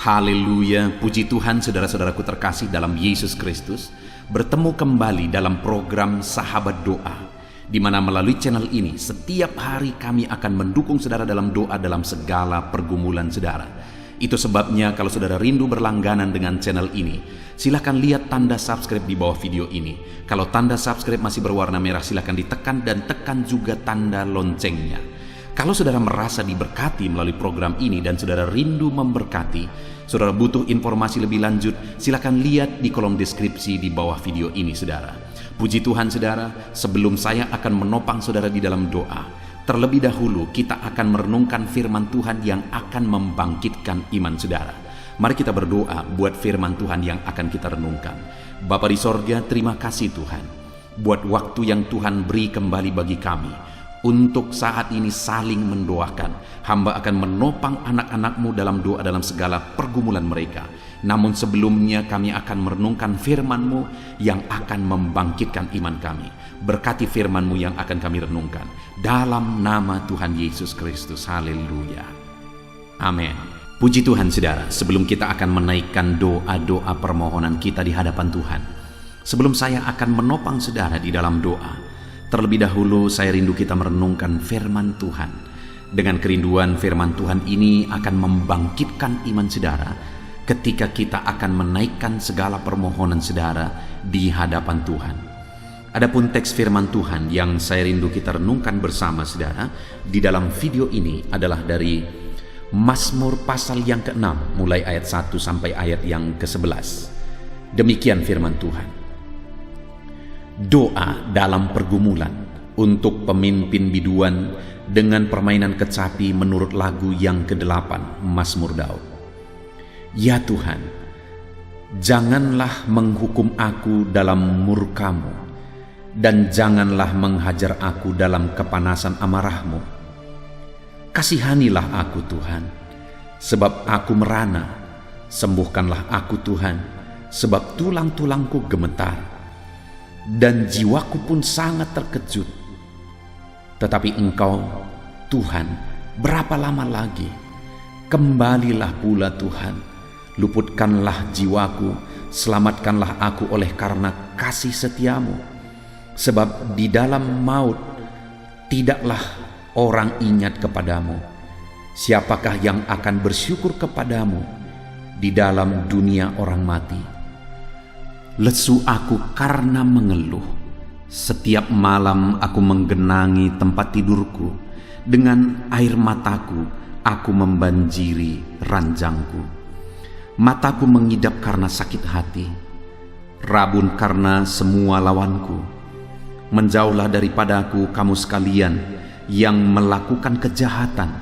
Haleluya, puji Tuhan saudara-saudaraku terkasih dalam Yesus Kristus. Bertemu kembali dalam program Sahabat Doa, di mana melalui channel ini setiap hari kami akan mendukung saudara dalam doa dalam segala pergumulan saudara. Itu sebabnya kalau saudara rindu berlangganan dengan channel ini, silakan lihat tanda subscribe di bawah video ini. Kalau tanda subscribe masih berwarna merah, silakan ditekan dan tekan juga tanda loncengnya. Kalau saudara merasa diberkati melalui program ini dan saudara rindu memberkati, saudara butuh informasi lebih lanjut, silakan lihat di kolom deskripsi di bawah video ini saudara. Puji Tuhan saudara, sebelum saya akan menopang saudara di dalam doa, terlebih dahulu kita akan merenungkan firman Tuhan yang akan membangkitkan iman saudara. Mari kita berdoa buat firman Tuhan yang akan kita renungkan. Bapa di sorga, terima kasih Tuhan buat waktu yang Tuhan beri kembali bagi kami untuk saat ini saling mendoakan. Hamba akan menopang anak-anak-Mu dalam doa dalam segala pergumulan mereka. Namun sebelumnya kami akan merenungkan firman-Mu yang akan membangkitkan iman kami. Berkati firman-Mu yang akan kami renungkan. Dalam nama Tuhan Yesus Kristus. Haleluya. Amin. Puji Tuhan saudara, sebelum kita akan menaikkan doa-doa permohonan kita di hadapan Tuhan, sebelum saya akan menopang saudara di dalam doa, terlebih dahulu saya rindu kita merenungkan firman Tuhan. Dengan kerinduan firman Tuhan ini akan membangkitkan iman saudara ketika kita akan menaikkan segala permohonan saudara di hadapan Tuhan. Adapun teks firman Tuhan yang saya rindu kita renungkan bersama saudara di dalam video ini adalah dari Mazmur pasal yang ke-6 mulai ayat 1 sampai ayat yang ke-11. Demikian firman Tuhan. Doa dalam pergumulan untuk pemimpin biduan dengan permainan kecapi menurut lagu yang ke-8 Mazmur Daud. Ya Tuhan, janganlah menghukum aku dalam murka-Mu, dan janganlah menghajar aku dalam kepanasan amarah-Mu. Kasihanilah aku Tuhan, sebab aku merana. Sembuhkanlah aku Tuhan, sebab tulang-tulangku gemetar, dan jiwaku pun sangat terkejut. Tetapi Engkau, Tuhan, berapa lama lagi? Kembalilah pula Tuhan, luputkanlah jiwaku, selamatkanlah aku oleh karena kasih setiamu. Sebab di dalam maut tidaklah orang ingat kepadamu. Siapakah yang akan bersyukur kepadamu di dalam dunia orang mati? Lesu aku karena mengeluh. Setiap malam aku menggenangi tempat tidurku. Dengan air mataku aku membanjiri ranjangku. Mataku mengidap karena sakit hati, rabun karena semua lawanku. Menjauhlah daripadaku kamu sekalian yang melakukan kejahatan,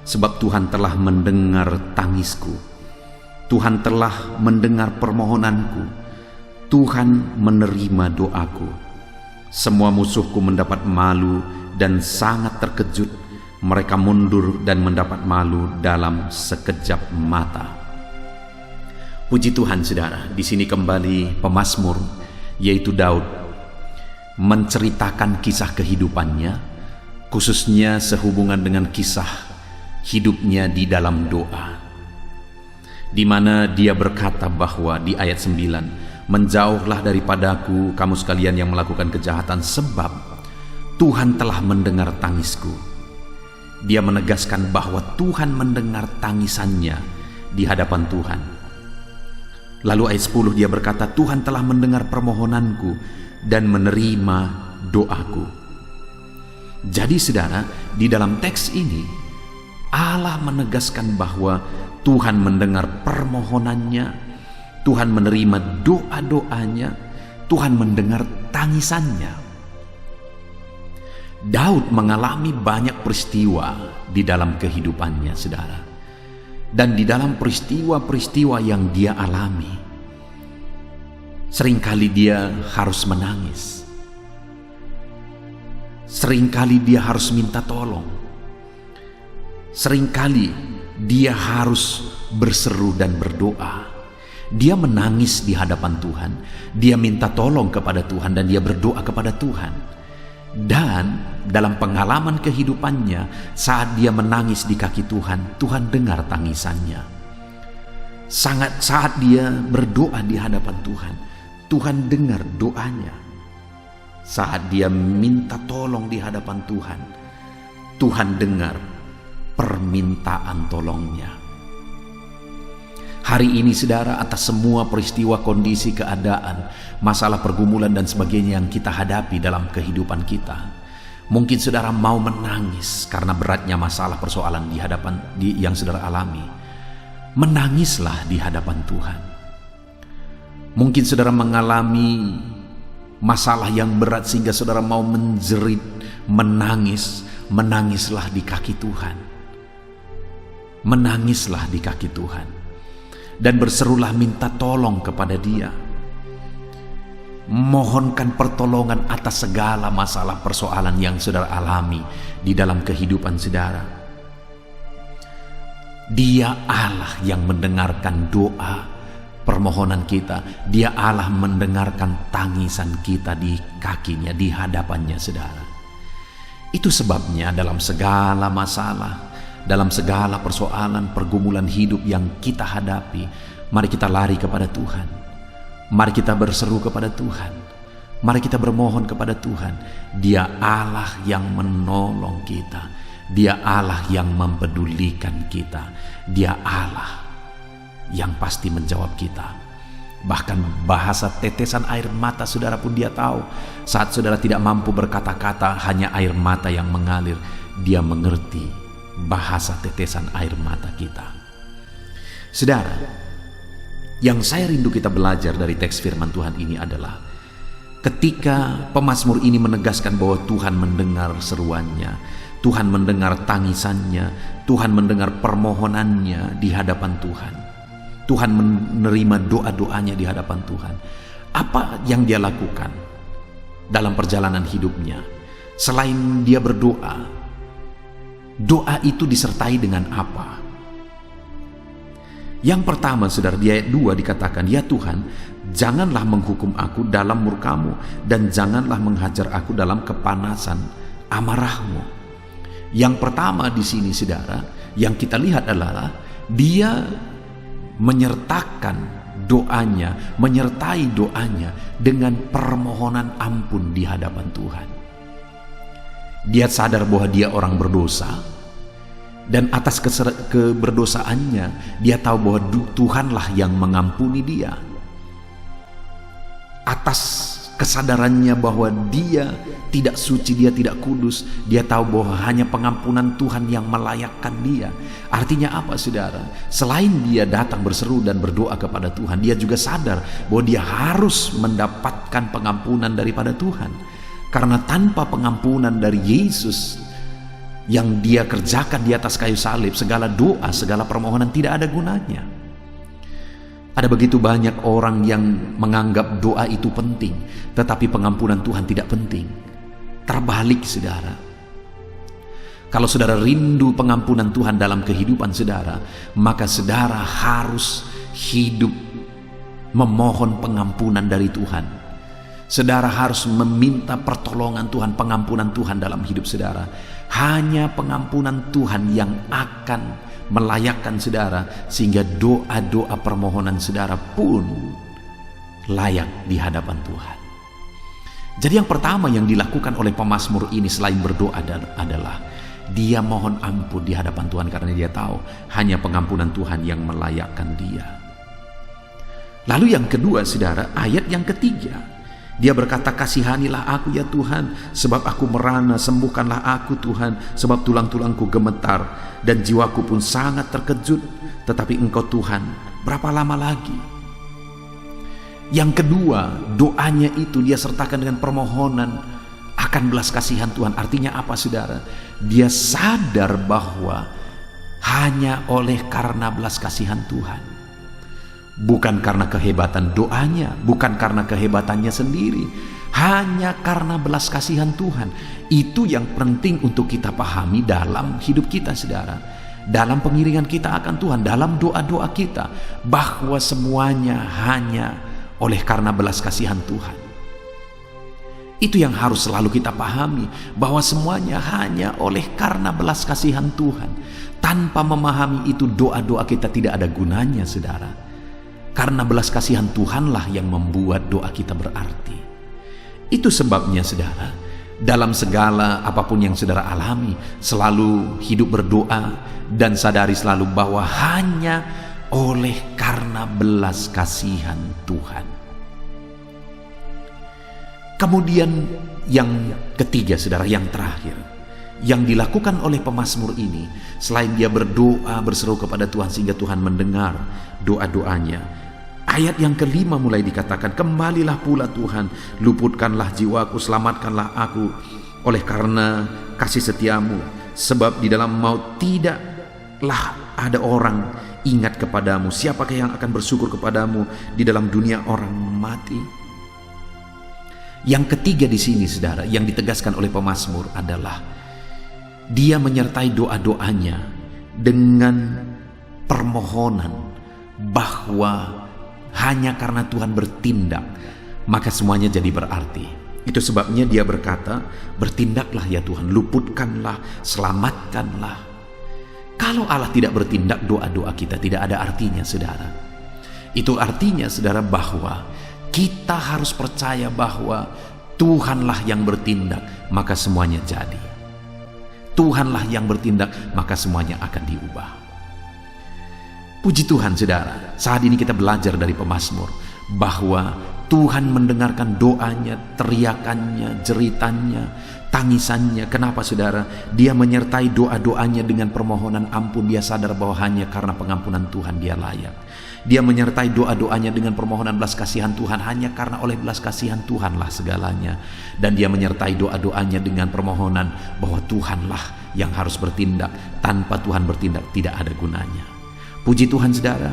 sebab Tuhan telah mendengar tangisku. Tuhan telah mendengar permohonanku. Tuhan menerima doaku. Semua musuhku mendapat malu dan sangat terkejut. Mereka mundur dan mendapat malu dalam sekejap mata. Puji Tuhan saudara, di sini kembali pemazmur yaitu Daud menceritakan kisah kehidupannya, khususnya sehubungan dengan kisah hidupnya di dalam doa, di mana dia berkata bahwa di ayat 9, menjauhlah daripadaku kamu sekalian yang melakukan kejahatan, sebab Tuhan telah mendengar tangisku. Dia menegaskan bahwa Tuhan mendengar tangisannya di hadapan Tuhan. Lalu ayat 10 dia berkata, Tuhan telah mendengar permohonanku dan menerima doaku. Jadi saudara, di dalam teks ini Allah menegaskan bahwa Tuhan mendengar permohonannya, Tuhan menerima doa-doanya, Tuhan mendengar tangisannya. Daud mengalami banyak peristiwa di dalam kehidupannya saudara. Dan di dalam peristiwa-peristiwa yang dia alami, seringkali dia harus menangis. Seringkali dia harus minta tolong. Seringkali dia harus berseru dan berdoa. Dia menangis di hadapan Tuhan. Dia minta tolong kepada Tuhan dan dia berdoa kepada Tuhan. Dan dalam pengalaman kehidupannya, saat dia menangis di kaki Tuhan, Tuhan dengar tangisannya. saat dia berdoa di hadapan Tuhan, Tuhan dengar doanya. Saat dia minta tolong di hadapan Tuhan, Tuhan dengar permintaan tolongnya. Hari ini saudara, atas semua peristiwa, kondisi, keadaan, masalah, pergumulan dan sebagainya yang kita hadapi dalam kehidupan kita, mungkin saudara mau menangis karena beratnya masalah, persoalan yang saudara alami. Menangislah di hadapan Tuhan. Mungkin saudara mengalami masalah yang berat sehingga saudara mau menjerit, menangis. Menangislah di kaki Tuhan. Menangislah di kaki Tuhan. Dan berserulah minta tolong kepada Dia. Mohonkan pertolongan atas segala masalah, persoalan yang saudara alami di dalam kehidupan saudara. Dia Allah yang mendengarkan doa permohonan kita. Dia Allah mendengarkan tangisan kita di kakinya, di hadapannya saudara. Itu sebabnya dalam segala masalah, dalam segala persoalan, pergumulan hidup yang kita hadapi, mari kita lari kepada Tuhan. Mari kita berseru kepada Tuhan. Mari kita bermohon kepada Tuhan. Dia Allah yang menolong kita. Dia Allah yang mempedulikan kita. Dia Allah yang pasti menjawab kita. Bahkan bahasa tetesan air mata saudara pun Dia tahu. Saat saudara tidak mampu berkata-kata, hanya air mata yang mengalir, Dia mengerti bahasa tetesan air mata kita. Saudara, yang saya rindu kita belajar dari teks firman Tuhan ini adalah ketika pemazmur ini menegaskan bahwa Tuhan mendengar seruannya, Tuhan mendengar tangisannya, Tuhan mendengar permohonannya di hadapan Tuhan. Tuhan menerima doa-doanya di hadapan Tuhan. Apa yang dia lakukan dalam perjalanan hidupnya? Selain dia berdoa, doa itu disertai dengan apa? Yang pertama saudara, di ayat 2 dikatakan, "Ya Tuhan, janganlah menghukum aku dalam murka-Mu, dan janganlah menghajar aku dalam kepanasan amarah-Mu." Yang pertama di sini saudara, yang kita lihat adalah dia menyertakan doanya, menyertai doanya dengan permohonan ampun di hadapan Tuhan. Dia sadar bahwa dia orang berdosa, dan atas keberdosaannya dia tahu bahwa Tuhanlah yang mengampuni dia. Atas kesadarannya bahwa dia tidak suci, dia tidak kudus, dia tahu bahwa hanya pengampunan Tuhan yang melayakkan dia. Artinya apa saudara? Selain dia datang berseru dan berdoa kepada Tuhan, dia juga sadar bahwa dia harus mendapatkan pengampunan daripada Tuhan. Karena tanpa pengampunan dari Yesus yang dia kerjakan di atas kayu salib, segala doa, segala permohonan tidak ada gunanya. Ada begitu banyak orang yang menganggap doa itu penting, tetapi pengampunan Tuhan tidak penting. Terbalik saudara. Kalau saudara rindu pengampunan Tuhan dalam kehidupan saudara, maka saudara harus hidup memohon pengampunan dari Tuhan. Saudara harus meminta pertolongan Tuhan, pengampunan Tuhan dalam hidup saudara. Hanya pengampunan Tuhan yang akan melayakkan saudara, sehingga doa-doa permohonan saudara pun layak di hadapan Tuhan. Jadi yang pertama yang dilakukan oleh pemazmur ini selain berdoa adalah dia mohon ampun di hadapan Tuhan, karena dia tahu hanya pengampunan Tuhan yang melayakkan dia. Lalu yang kedua saudara, ayat yang ketiga, dia berkata, "Kasihanilah aku ya Tuhan, sebab aku merana, sembuhkanlah aku Tuhan, sebab tulang-tulangku gemetar dan jiwaku pun sangat terkejut. Tetapi Engkau Tuhan, berapa lama lagi?" Yang kedua, doanya itu dia sertakan dengan permohonan akan belas kasihan Tuhan. Artinya apa saudara? Dia sadar bahwa hanya oleh karena belas kasihan Tuhan, bukan karena kehebatan doanya, bukan karena kehebatannya sendiri, hanya karena belas kasihan Tuhan. Itu yang penting untuk kita pahami dalam hidup kita saudara, dalam pengiringan kita akan Tuhan, dalam doa-doa kita, bahwa semuanya hanya oleh karena belas kasihan Tuhan. Itu yang harus selalu kita pahami, bahwa semuanya hanya oleh karena belas kasihan Tuhan. Tanpa memahami itu, doa-doa kita tidak ada gunanya saudara. Karena belas kasihan Tuhanlah yang membuat doa kita berarti. Itu sebabnya saudara, dalam segala apapun yang saudara alami, selalu hidup berdoa dan sadari selalu bahwa hanya oleh karena belas kasihan Tuhan. Kemudian yang ketiga saudara, yang terakhir, yang dilakukan oleh pemazmur ini, selain dia berdoa berseru kepada Tuhan sehingga Tuhan mendengar doa-doanya, ayat yang kelima mulai dikatakan, kembalilah pula Tuhan, luputkanlah jiwaku, selamatkanlah aku oleh karena kasih setiamu, sebab di dalam maut tidaklah ada orang ingat kepadamu. Siapakah yang akan bersyukur kepadamu di dalam dunia orang mati? Yang ketiga di sini saudara, yang ditegaskan oleh pemazmur adalah dia menyertai doa-doanya dengan permohonan bahwa hanya karena Tuhan bertindak, maka semuanya jadi berarti. Itu sebabnya dia berkata, bertindaklah ya Tuhan, luputkanlah, selamatkanlah. Kalau Allah tidak bertindak, doa-doa kita tidak ada artinya saudara. Itu artinya saudara bahwa kita harus percaya bahwa Tuhanlah yang bertindak, maka semuanya jadi. Tuhanlah yang bertindak, maka semuanya akan diubah. Puji Tuhan saudara, saat ini kita belajar dari pemazmur bahwa Tuhan mendengarkan doanya, teriakannya, jeritannya, tangisannya. Kenapa saudara? Dia menyertai doa-doanya dengan permohonan ampun. Dia sadar bahwa hanya karena pengampunan Tuhan dia layak. Dia menyertai doa-doanya dengan permohonan belas kasihan Tuhan, hanya karena oleh belas kasihan Tuhanlah segalanya. Dan dia menyertai doa-doanya dengan permohonan bahwa Tuhanlah yang harus bertindak. Tanpa Tuhan bertindak tidak ada gunanya. Puji Tuhan saudara,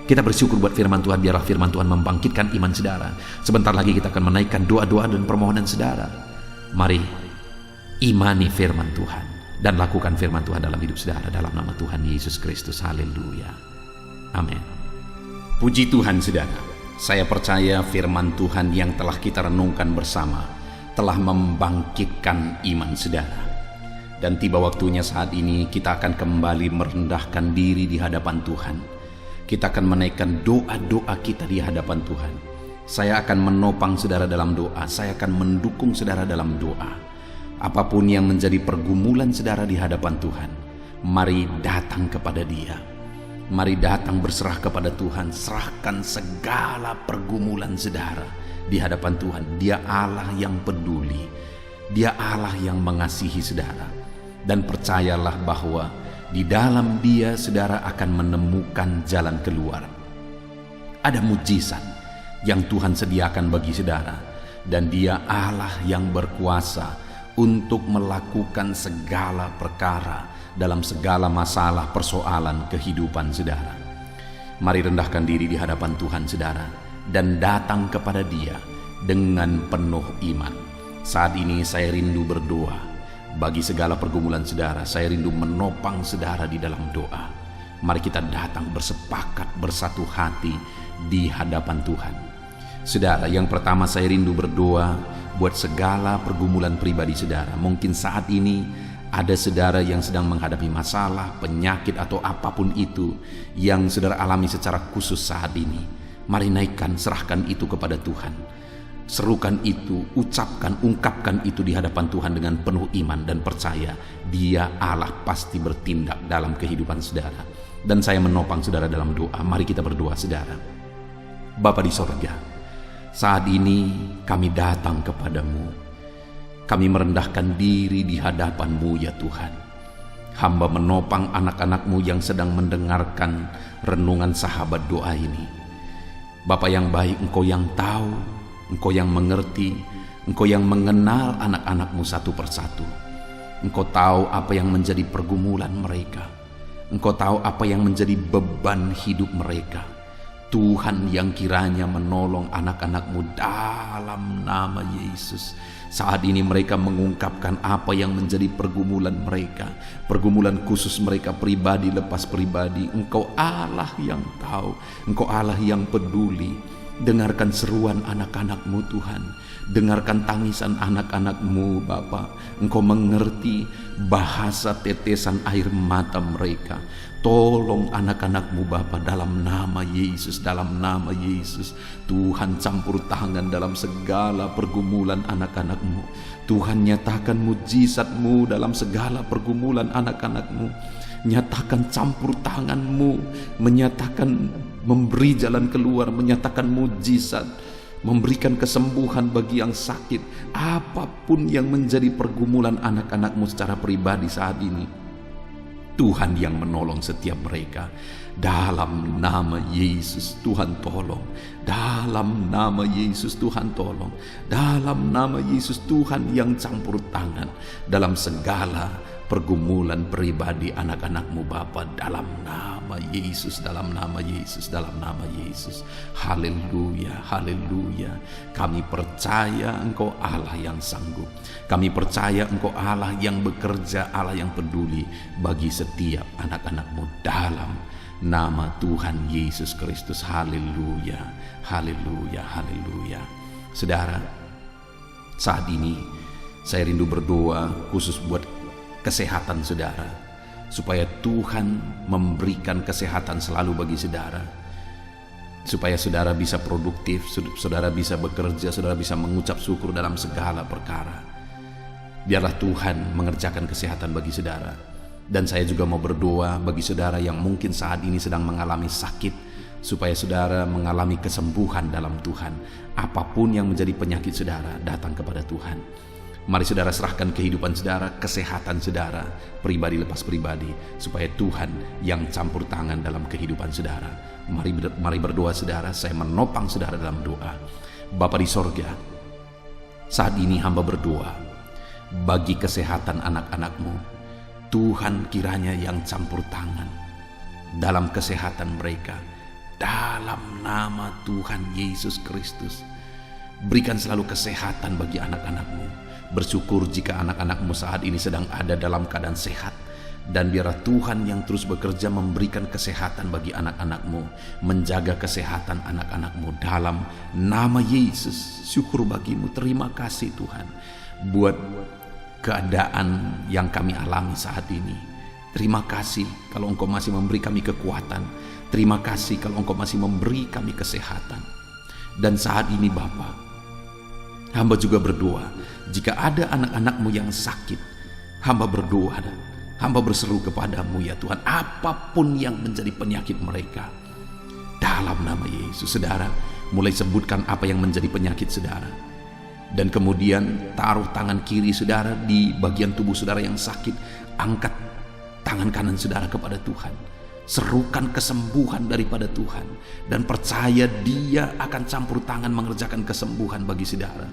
kita bersyukur buat firman Tuhan. Biarlah firman Tuhan membangkitkan iman saudara. Sebentar lagi kita akan menaikkan doa-doa dan permohonan saudara. Mari imani firman Tuhan dan lakukan firman Tuhan dalam hidup saudara, dalam nama Tuhan Yesus Kristus. Haleluya, amin. Puji Tuhan saudara, saya percaya firman Tuhan yang telah kita renungkan bersama telah membangkitkan iman saudara. Dan tiba waktunya saat ini kita akan kembali merendahkan diri di hadapan Tuhan. Kita akan menaikkan doa-doa kita di hadapan Tuhan. Saya akan menopang saudara dalam doa. Saya akan mendukung saudara dalam doa. Apapun yang menjadi pergumulan saudara di hadapan Tuhan, mari datang kepada Dia. Mari datang berserah kepada Tuhan. Serahkan segala pergumulan saudara di hadapan Tuhan. Dia Allah yang peduli. Dia Allah yang mengasihi saudara. Dan percayalah bahwa di dalam Dia saudara akan menemukan jalan keluar. Ada mujizat yang Tuhan sediakan bagi saudara, dan Dia Allah yang berkuasa untuk melakukan segala perkara dalam segala masalah persoalan kehidupan saudara. Mari rendahkan diri di hadapan Tuhan saudara dan datang kepada Dia dengan penuh iman. Saat ini saya rindu berdoa bagi segala pergumulan saudara. Saya rindu menopang saudara di dalam doa. Mari kita datang bersepakat bersatu hati di hadapan Tuhan. Saudara, yang pertama saya rindu berdoa buat segala pergumulan pribadi saudara. Mungkin saat ini ada saudara yang sedang menghadapi masalah, penyakit atau apapun itu yang saudara alami secara khusus saat ini. Mari naikkan, serahkan itu kepada Tuhan. Serukan itu, ucapkan, ungkapkan itu di hadapan Tuhan dengan penuh iman dan percaya Dia Allah pasti bertindak dalam kehidupan saudara. Dan saya menopang saudara dalam doa. Mari kita berdoa saudara. Bapa di sorga, saat ini kami datang kepadamu. Kami merendahkan diri di hadapan-Mu ya Tuhan. Hamba menopang anak-anak-Mu yang sedang mendengarkan renungan sahabat doa ini. Bapa yang baik, Engkau yang tahu, Engkau yang mengerti, Engkau yang mengenal anak-anak-Mu satu persatu. Engkau tahu apa yang menjadi pergumulan mereka. Engkau tahu apa yang menjadi beban hidup mereka. Tuhan yang kiranya menolong anak-anak-Mu dalam nama Yesus. Saat ini mereka mengungkapkan apa yang menjadi pergumulan mereka. Pergumulan khusus mereka pribadi lepas pribadi. Engkau Allah yang tahu. Engkau Allah yang peduli. Dengarkan seruan anak-anak-Mu Tuhan. Dengarkan tangisan anak-anak-Mu Bapa. Engkau mengerti bahasa tetesan air mata mereka. Tolong anak-anak-Mu Bapa, dalam nama Yesus, dalam nama Yesus. Tuhan, campur tangan dalam segala pergumulan anak-anak-Mu. Tuhan, nyatakan mujizat-Mu dalam segala pergumulan anak-anak-Mu. Nyatakan campur tangan-Mu, menyatakan memberi jalan keluar, menyatakan mujizat, memberikan kesembuhan bagi yang sakit. Apapun yang menjadi pergumulan anak-anak-Mu secara pribadi saat ini, Tuhan yang menolong setiap mereka. Dalam nama Yesus, Tuhan tolong. Dalam nama Yesus, Tuhan tolong. Dalam nama Yesus, Tuhan yang campur tangan dalam segala pergumulan pribadi anak-anak-Mu Bapa. Dalam nama Yesus, dalam nama Yesus, dalam nama Yesus. Haleluya, haleluya. Kami percaya Engkau Allah yang sanggup. Kami percaya Engkau Allah yang bekerja, Allah yang peduli bagi setiap anak-anak-Mu dalam nama Tuhan Yesus Kristus. Haleluya, haleluya, haleluya. Saudara, saat ini saya rindu berdoa khusus buat kesehatan saudara, supaya Tuhan memberikan kesehatan selalu bagi saudara, supaya saudara bisa produktif, saudara bisa bekerja, saudara bisa mengucap syukur dalam segala perkara. Biarlah Tuhan mengerjakan kesehatan bagi saudara. Dan saya juga mau berdoa bagi saudara yang mungkin saat ini sedang mengalami sakit, supaya saudara mengalami kesembuhan dalam Tuhan. Apapun yang menjadi penyakit saudara, datang kepada Tuhan. Mari saudara serahkan kehidupan saudara, kesehatan saudara, pribadi lepas pribadi, supaya Tuhan yang campur tangan dalam kehidupan saudara. Mari berdoa saudara, saya menopang saudara dalam doa. Bapa di sorga, saat ini hamba berdoa bagi kesehatan anak-anak-Mu. Tuhan kiranya yang campur tangan dalam kesehatan mereka. Dalam nama Tuhan Yesus Kristus, berikan selalu kesehatan bagi anak-anak-Mu. Bersyukur jika anak-anak-Mu saat ini sedang ada dalam keadaan sehat. Dan biarlah Tuhan yang terus bekerja memberikan kesehatan bagi anak-anak-Mu, menjaga kesehatan anak-anak-Mu dalam nama Yesus. Syukur bagi-Mu, terima kasih Tuhan buat keadaan yang kami alami saat ini. Terima kasih kalau Engkau masih memberi kami kekuatan. Terima kasih kalau Engkau masih memberi kami kesehatan. Dan saat ini Bapa, hamba juga berdoa, jika ada anak-anak-Mu yang sakit, hamba berdoa, hamba berseru kepada-Mu ya Tuhan, apapun yang menjadi penyakit mereka, dalam nama Yesus. Saudara, mulai sebutkan apa yang menjadi penyakit saudara. Dan kemudian taruh tangan kiri saudara di bagian tubuh saudara yang sakit. Angkat tangan kanan saudara kepada Tuhan. Serukan kesembuhan daripada Tuhan. Dan percaya Dia akan campur tangan mengerjakan kesembuhan bagi saudara.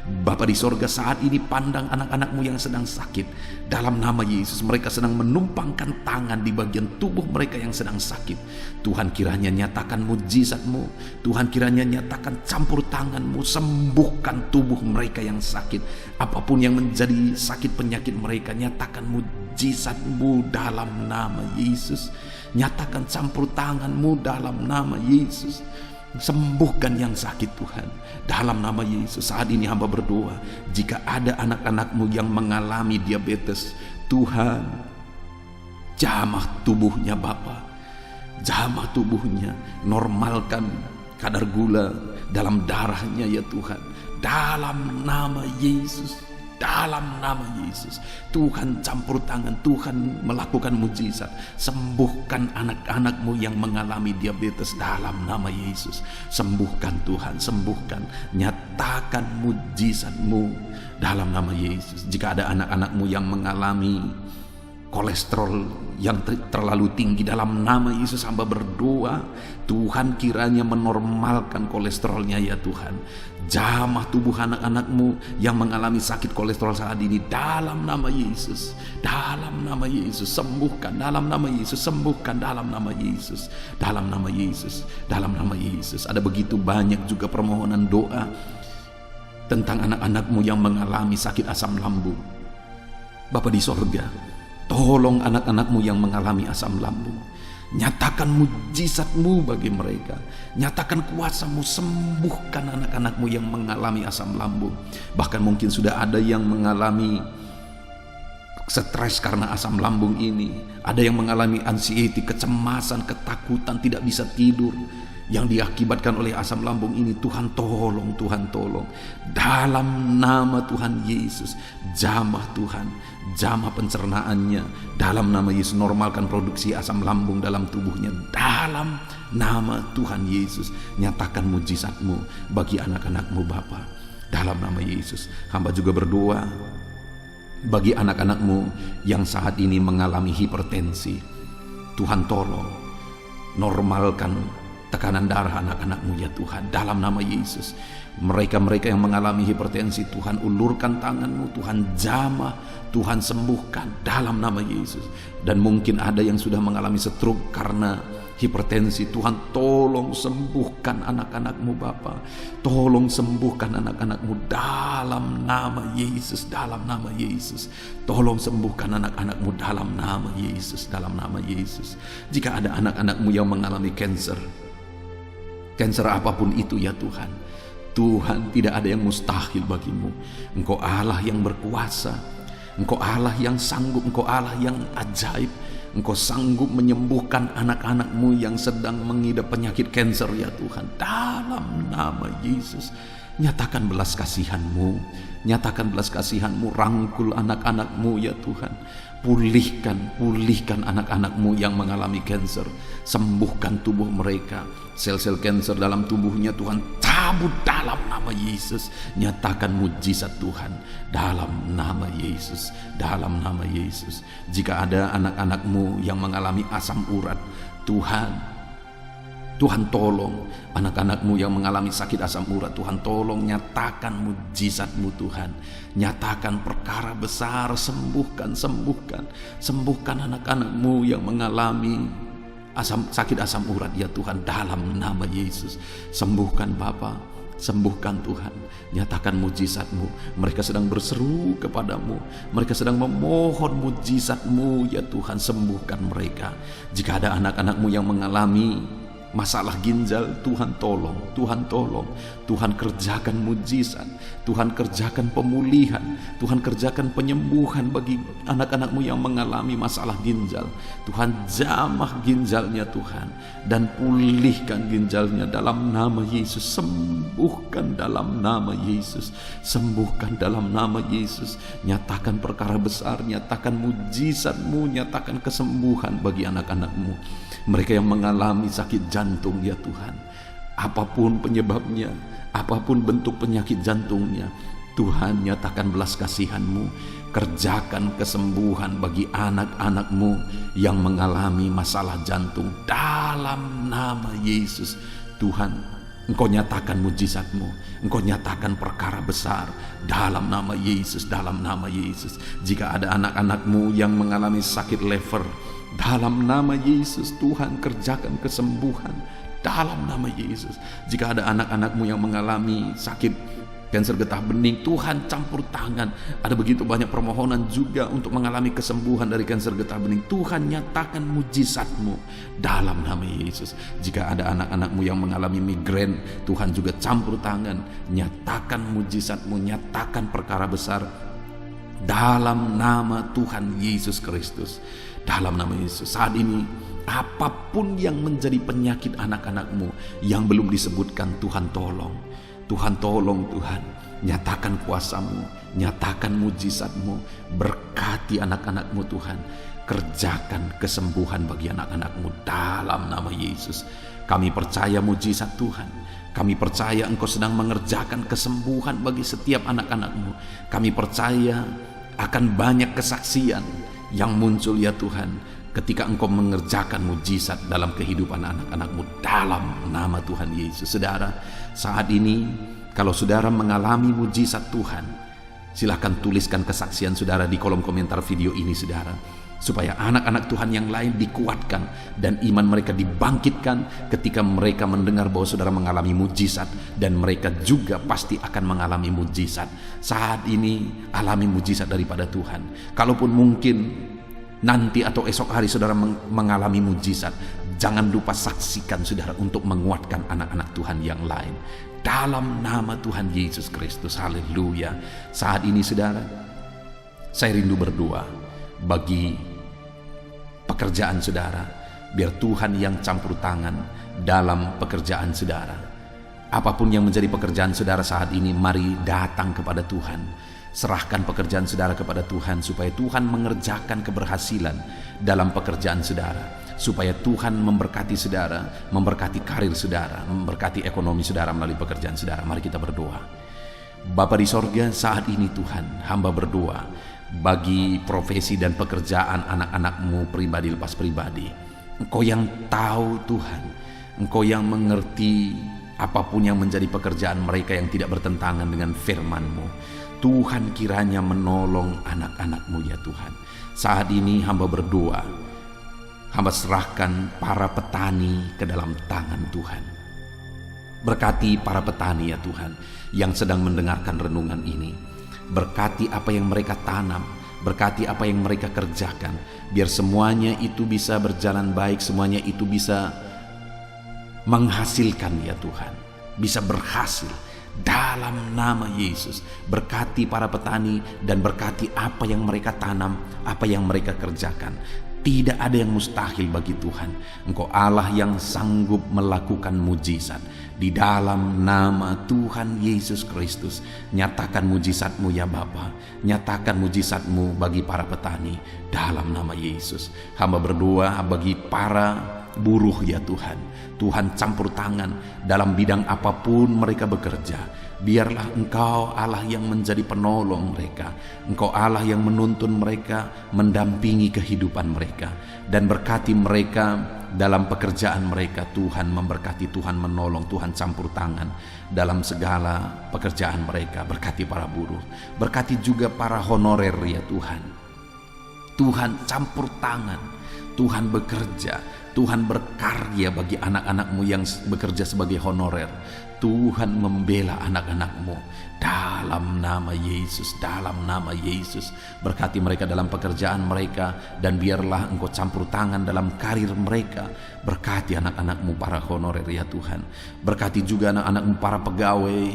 Bapa di sorga, saat ini pandang anak-anak-Mu yang sedang sakit. Dalam nama Yesus, mereka sedang menumpangkan tangan di bagian tubuh mereka yang sedang sakit. Tuhan kiranya nyatakan mujizat-Mu. Tuhan kiranya nyatakan campur tangan-Mu. Sembuhkan tubuh mereka yang sakit. Apapun yang menjadi sakit penyakit mereka, nyatakan mujizat-Mu dalam nama Yesus. Nyatakan campur tangan-Mu dalam nama Yesus. Sembuhkan yang sakit Tuhan dalam nama Yesus. Saat ini hamba berdoa, jika ada anak-anak-Mu yang mengalami diabetes, Tuhan jamah tubuhnya Bapa, jamah tubuhnya, normalkan kadar gula dalam darahnya ya Tuhan, dalam nama Yesus. Dalam nama Yesus, Tuhan campur tangan, Tuhan melakukan mujizat. Sembuhkan anak-anak-Mu yang mengalami diabetes dalam nama Yesus. Sembuhkan Tuhan, sembuhkan. Nyatakan mujizat-Mu dalam nama Yesus. Jika ada anak-anak-Mu yang mengalami kolesterol yang terlalu tinggi, dalam nama Yesus hamba berdoa, Tuhan kiranya menormalkan kolesterolnya ya Tuhan. Jamah tubuh anak-anak-Mu yang mengalami sakit kolesterol saat ini dalam nama Yesus. Dalam nama Yesus sembuhkan, dalam nama Yesus sembuhkan, dalam nama Yesus, dalam nama Yesus, dalam nama Yesus. Ada begitu banyak juga permohonan doa tentang anak-anak-Mu yang mengalami sakit asam lambung. Bapa di sorga, tolong anak-anak-Mu yang mengalami asam lambung. Nyatakan mujizat-Mu bagi mereka. Nyatakan kuasa-Mu, sembuhkan anak-anak-Mu yang mengalami asam lambung. Bahkan mungkin sudah ada yang mengalami stres karena asam lambung ini. Ada yang mengalami anxiety, kecemasan, ketakutan, tidak bisa tidur, yang diakibatkan oleh asam lambung ini. Tuhan tolong, Tuhan tolong. Dalam nama Tuhan Yesus, jamah Tuhan, jamah pencernaannya. Dalam nama Yesus, normalkan produksi asam lambung dalam tubuhnya. Dalam nama Tuhan Yesus, nyatakan mujizat-Mu bagi anak-anak-Mu Bapa. Dalam nama Yesus, hamba juga berdoa bagi anak-anak-Mu yang saat ini mengalami hipertensi. Tuhan tolong, normalkan tekanan darah anak-anak-Mu ya Tuhan, dalam nama Yesus. Mereka-mereka yang mengalami hipertensi, Tuhan ulurkan tangan-Mu, Tuhan jamah, Tuhan sembuhkan dalam nama Yesus. Dan mungkin ada yang sudah mengalami stroke karena hipertensi, Tuhan tolong sembuhkan anak-anak-Mu Bapa. Tolong sembuhkan anak-anak-Mu dalam nama Yesus, dalam nama Yesus. Tolong sembuhkan anak-anak-Mu dalam nama Yesus, dalam nama Yesus. Jika ada anak-anak-Mu yang mengalami cancer apapun itu ya Tuhan, Tuhan, tidak ada yang mustahil bagi-Mu. Engkau Allah yang berkuasa, Engkau Allah yang sanggup, Engkau Allah yang ajaib. Engkau sanggup menyembuhkan anak-anak-Mu yang sedang mengidap penyakit kanker ya Tuhan. Dalam nama Yesus, nyatakan belas kasihan-Mu, nyatakan belas kasihan-Mu, rangkul anak-anak-Mu ya Tuhan. Pulihkan anak-anak-Mu yang mengalami kanker. Sembuhkan tubuh mereka. Sel-sel kanker dalam tubuhnya Tuhan cabut dalam nama Yesus. Nyatakan mujizat Tuhan dalam nama Yesus, dalam nama Yesus. Jika ada anak-anak-Mu yang mengalami asam urat, Tuhan tolong anak-anak-Mu yang mengalami sakit asam urat. Tuhan tolong nyatakan mujizat-Mu Tuhan. Nyatakan perkara besar, sembuhkan anak-anak-Mu yang mengalami sakit asam urat ya Tuhan, dalam nama Yesus. Sembuhkan Bapa, sembuhkan Tuhan. Nyatakan mujizat-Mu. Mereka sedang berseru kepadamu, mereka sedang memohon mujizat-Mu ya Tuhan. Sembuhkan mereka. Jika ada anak-anak-Mu yang mengalami masalah ginjal, Tuhan tolong, Tuhan tolong. Tuhan kerjakan mujizat, Tuhan kerjakan pemulihan, Tuhan kerjakan penyembuhan bagi anak-anak-Mu yang mengalami masalah ginjal. Tuhan jamah ginjalnya Tuhan, dan pulihkan ginjalnya dalam nama Yesus. Sembuhkan dalam nama Yesus, sembuhkan dalam nama Yesus. Nyatakan perkara besar, nyatakan mujizat-Mu, nyatakan kesembuhan bagi anak-anak-Mu. Mereka yang mengalami sakit jantung ya Tuhan, apapun penyebabnya, apapun bentuk penyakit jantungnya, Tuhan nyatakan belas kasihan-Mu. Kerjakan kesembuhan bagi anak-anak-Mu yang mengalami masalah jantung dalam nama Yesus. Tuhan, Engkau nyatakan mujizat-Mu, Engkau nyatakan perkara besar dalam nama Yesus, dalam nama Yesus. Jika ada anak-anak-Mu yang mengalami sakit liver, dalam nama Yesus, Tuhan kerjakan kesembuhan dalam nama Yesus. Jika ada anak-anak-Mu yang mengalami sakit kanker getah bening, Tuhan campur tangan. Ada begitu banyak permohonan juga untuk mengalami kesembuhan dari kanker getah bening. Tuhan nyatakan mujizat-Mu dalam nama Yesus. Jika ada anak-anak-Mu yang mengalami migrain, Tuhan juga campur tangan. Nyatakan mujizat-Mu, nyatakan perkara besar dalam nama Tuhan Yesus Kristus. Dalam nama Yesus, saat ini apapun yang menjadi penyakit anak-anak-Mu yang belum disebutkan, Tuhan tolong, Tuhan tolong. Tuhan nyatakan kuasa-Mu, nyatakan mujizat-Mu. Berkati anak-anak-Mu Tuhan. Kerjakan kesembuhan bagi anak-anak-Mu dalam nama Yesus. Kami percaya mujizat Tuhan. Kami percaya Engkau sedang mengerjakan kesembuhan bagi setiap anak-anak-Mu. Kami percaya akan banyak kesaksian yang muncul ya Tuhan, ketika Engkau mengerjakan mujizat dalam kehidupan anak-anak-Mu dalam nama Tuhan Yesus. Saudara, saat ini kalau saudara mengalami mujizat Tuhan, silahkan tuliskan kesaksian saudara di kolom komentar video ini saudara, supaya anak-anak Tuhan yang lain dikuatkan dan iman mereka dibangkitkan ketika mereka mendengar bahwa saudara mengalami mujizat, dan mereka juga pasti akan mengalami mujizat. Saat ini alami mujizat daripada Tuhan. Kalaupun mungkin nanti atau esok hari saudara mengalami mujizat, jangan lupa saksikan saudara untuk menguatkan anak-anak Tuhan yang lain. Dalam nama Tuhan Yesus Kristus, haleluya. Saat ini saudara, saya rindu berdoa bagi pekerjaan saudara, biar Tuhan yang campur tangan dalam pekerjaan saudara. Apapun yang menjadi pekerjaan saudara saat ini, mari datang kepada Tuhan. Serahkan pekerjaan saudara kepada Tuhan, supaya Tuhan mengerjakan keberhasilan dalam pekerjaan saudara, supaya Tuhan memberkati saudara, memberkati karir saudara, memberkati ekonomi saudara melalui pekerjaan saudara. Mari kita berdoa. Bapa di sorga, saat ini Tuhan, hamba berdoa bagi profesi dan pekerjaan anak-anak-Mu pribadi lepas pribadi. Engkau yang tahu Tuhan, Engkau yang mengerti apapun yang menjadi pekerjaan mereka yang tidak bertentangan dengan firman-Mu. Tuhan kiranya menolong anak-anak-Mu ya Tuhan. Saat ini hamba berdoa, hamba serahkan para petani ke dalam tangan Tuhan. Berkati para petani ya Tuhan yang sedang mendengarkan renungan ini. Berkati apa yang mereka tanam, berkati apa yang mereka kerjakan, biar semuanya itu bisa berjalan baik, semuanya itu bisa menghasilkan ya Tuhan, bisa berhasil. Dalam nama Yesus, berkati para petani dan berkati apa yang mereka tanam, apa yang mereka kerjakan. Tidak ada yang mustahil bagi Tuhan. Engkau Allah yang sanggup melakukan mujizat. Di dalam nama Tuhan Yesus Kristus, nyatakan mujizat-Mu ya Bapa. Nyatakan mujizat-Mu bagi para petani. Dalam nama Yesus, hamba berdoa bagi para buruh ya Tuhan. Tuhan campur tangan dalam bidang apapun mereka bekerja. Biarlah Engkau Allah yang menjadi penolong mereka. Engkau Allah yang menuntun mereka, mendampingi kehidupan mereka, dan berkati mereka dalam pekerjaan mereka. Tuhan memberkati, Tuhan menolong, Tuhan campur tangan dalam segala pekerjaan mereka. Berkati para buruh, berkati juga para honorer ya Tuhan. Tuhan campur tangan, Tuhan bekerja, Tuhan berkarya bagi anak-anak-Mu yang bekerja sebagai honorer. Tuhan membela anak-anak-Mu dalam nama Yesus, dalam nama Yesus. Berkati mereka dalam pekerjaan mereka, dan biarlah Engkau campur tangan dalam karir mereka. Berkati anak-anak-Mu para honorer ya Tuhan. Berkati juga anak-anak-Mu para pegawai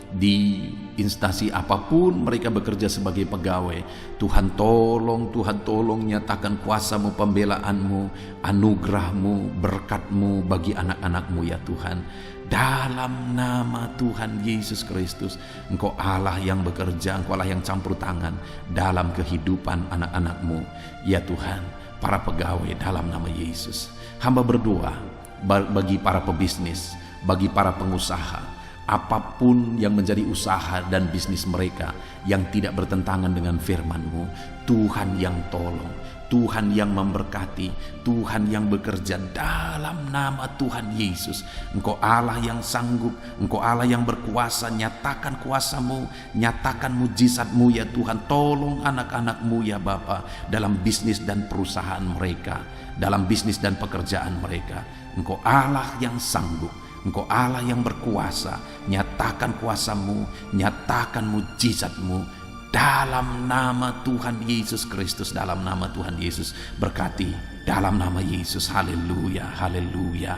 di instansi apapun mereka bekerja sebagai pegawai. Tuhan tolong nyatakan kuasa-Mu, pembelaan-Mu, anugerah-Mu, berkat-Mu bagi anak-anak-Mu ya Tuhan. Dalam nama Tuhan Yesus Kristus, Engkau Allah yang bekerja, Engkau Allah yang campur tangan dalam kehidupan anak-anak-Mu ya Tuhan. Para pegawai dalam nama Yesus, hamba berdoa bagi para pebisnis, bagi para pengusaha, apapun yang menjadi usaha dan bisnis mereka yang tidak bertentangan dengan firman-Mu. Tuhan yang tolong, Tuhan yang memberkati, Tuhan yang bekerja dalam nama Tuhan Yesus. Engkau Allah yang sanggup, Engkau Allah yang berkuasa. Nyatakan kuasa-Mu, nyatakan mujizat-Mu ya Tuhan. Tolong anak-anak-Mu ya Bapa dalam bisnis dan perusahaan mereka, dalam bisnis dan pekerjaan mereka. Engkau Allah yang sanggup, Engkau Allah yang berkuasa. Nyatakan kuasa-Mu, nyatakan mujizat-Mu dalam nama Tuhan Yesus Kristus, dalam nama Tuhan Yesus. Berkati dalam nama Yesus. Haleluya, haleluya.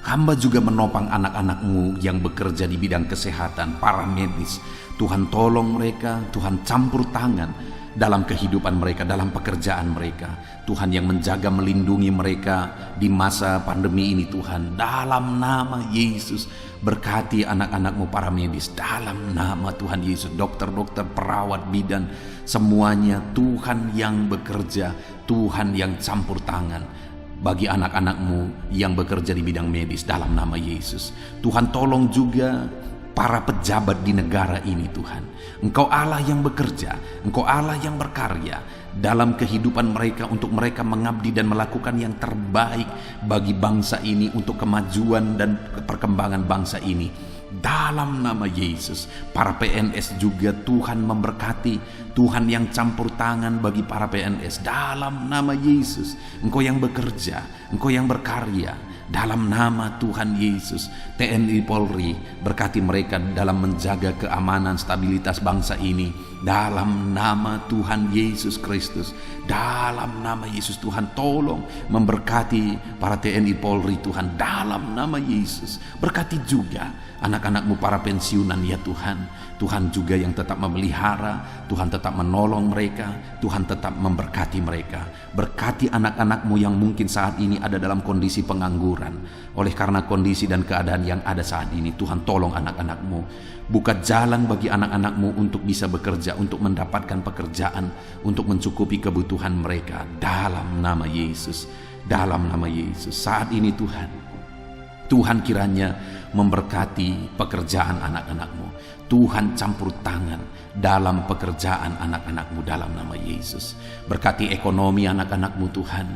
Hamba juga menopang anak-anak-Mu yang bekerja di bidang kesehatan, para medis. Tuhan tolong mereka, Tuhan campur tangan dalam kehidupan mereka, dalam pekerjaan mereka. Tuhan yang menjaga, melindungi mereka di masa pandemi ini Tuhan. Dalam nama Yesus, berkati anak-anak-Mu para medis. Dalam nama Tuhan Yesus, dokter-dokter, perawat, bidan, semuanya Tuhan yang bekerja, Tuhan yang campur tangan bagi anak-anak-Mu yang bekerja di bidang medis dalam nama Yesus. Tuhan tolong juga para pejabat di negara ini Tuhan. Engkau Allah yang bekerja, Engkau Allah yang berkarya dalam kehidupan mereka, untuk mereka mengabdi dan melakukan yang terbaik bagi bangsa ini, untuk kemajuan dan perkembangan bangsa ini. Dalam nama Yesus, para PNS juga Tuhan memberkati, Tuhan yang campur tangan bagi para PNS. Dalam nama Yesus, Engkau yang bekerja, Engkau yang berkarya dalam nama Tuhan Yesus. TNI Polri, berkati mereka dalam menjaga keamanan stabilitas bangsa ini dalam nama Tuhan Yesus Kristus. Dalam nama Yesus Tuhan, tolong memberkati para TNI Polri Tuhan, dalam nama Yesus. Berkati juga anak-anak-Mu para pensiunan ya Tuhan. Tuhan juga yang tetap memelihara, Tuhan tetap menolong mereka, Tuhan tetap memberkati mereka. Berkati anak-anak-Mu yang mungkin saat ini ada dalam kondisi pengangguran. Oleh karena kondisi dan keadaan yang ada saat ini, Tuhan tolong anak-anak-Mu. Buka jalan bagi anak-anak-Mu untuk bisa bekerja, untuk mendapatkan pekerjaan, untuk mencukupi kebutuhan mereka. Dalam nama Yesus, dalam nama Yesus. Saat ini Tuhan kiranya memberkati pekerjaan anak-anak-Mu. Tuhan campur tangan dalam pekerjaan anak-anak-Mu dalam nama Yesus. Berkati ekonomi anak-anak-Mu Tuhan.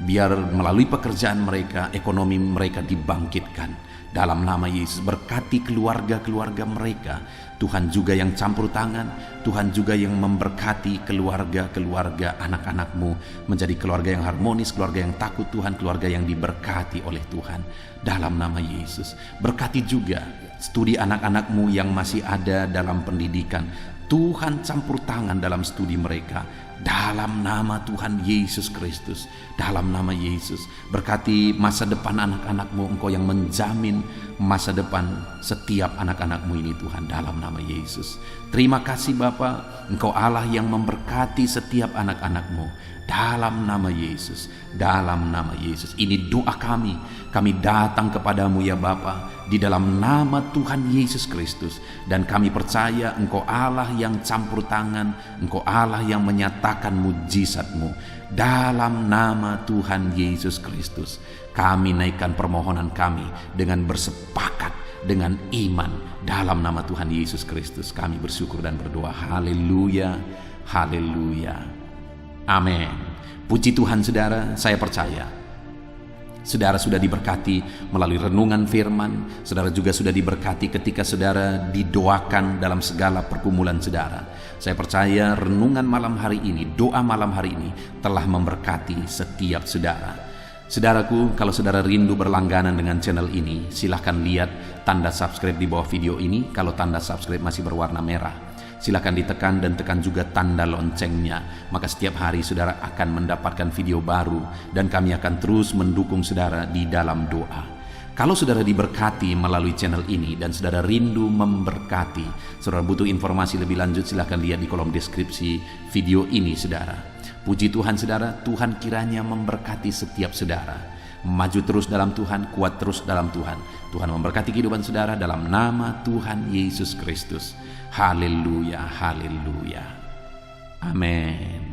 Biar melalui pekerjaan mereka, ekonomi mereka dibangkitkan dalam nama Yesus. Berkati keluarga-keluarga mereka. Tuhan juga yang campur tangan, Tuhan juga yang memberkati keluarga-keluarga anak-anak-Mu menjadi keluarga yang harmonis, keluarga yang takut Tuhan, keluarga yang diberkati oleh Tuhan dalam nama Yesus. Berkati juga studi anak-anak-Mu yang masih ada dalam pendidikan. Tuhan campur tangan dalam studi mereka dalam nama Tuhan Yesus Kristus. Dalam nama Yesus, berkati masa depan anak-anak-Mu. Engkau yang menjamin masa depan setiap anak-anak-Mu ini Tuhan, dalam nama Yesus. Terima kasih Bapa, Engkau Allah yang memberkati setiap anak-anak-Mu dalam nama Yesus. Dalam nama Yesus, ini doa kami datang kepadamu ya Bapa, di dalam nama Tuhan Yesus Kristus. Dan kami percaya Engkau Allah yang campur tangan, Engkau Allah yang menyatakan mujizat-Mu. Dalam nama Tuhan Yesus Kristus, kami naikkan permohonan kami dengan bersepakat dengan iman. Dalam nama Tuhan Yesus Kristus kami bersyukur dan berdoa. Haleluya, haleluya, amin. Puji Tuhan saudara, saya percaya saudara sudah diberkati melalui renungan firman. Saudara juga sudah diberkati ketika saudara didoakan dalam segala pergumulan saudara. Saya percaya renungan malam hari ini, doa malam hari ini telah memberkati setiap saudara. Saudaraku, kalau saudara rindu berlangganan dengan channel ini, silahkan lihat tanda subscribe di bawah video ini. Kalau tanda subscribe masih berwarna merah, silahkan ditekan dan tekan juga tanda loncengnya. Maka setiap hari saudara akan mendapatkan video baru dan kami akan terus mendukung saudara di dalam doa. Kalau saudara diberkati melalui channel ini dan saudara rindu memberkati, saudara butuh informasi lebih lanjut, silahkan lihat di kolom deskripsi video ini saudara. Puji Tuhan saudara, Tuhan kiranya memberkati setiap saudara. Maju terus dalam Tuhan, kuat terus dalam Tuhan. Tuhan memberkati kehidupan saudara dalam nama Tuhan Yesus Kristus. Haleluya, haleluya. Amin.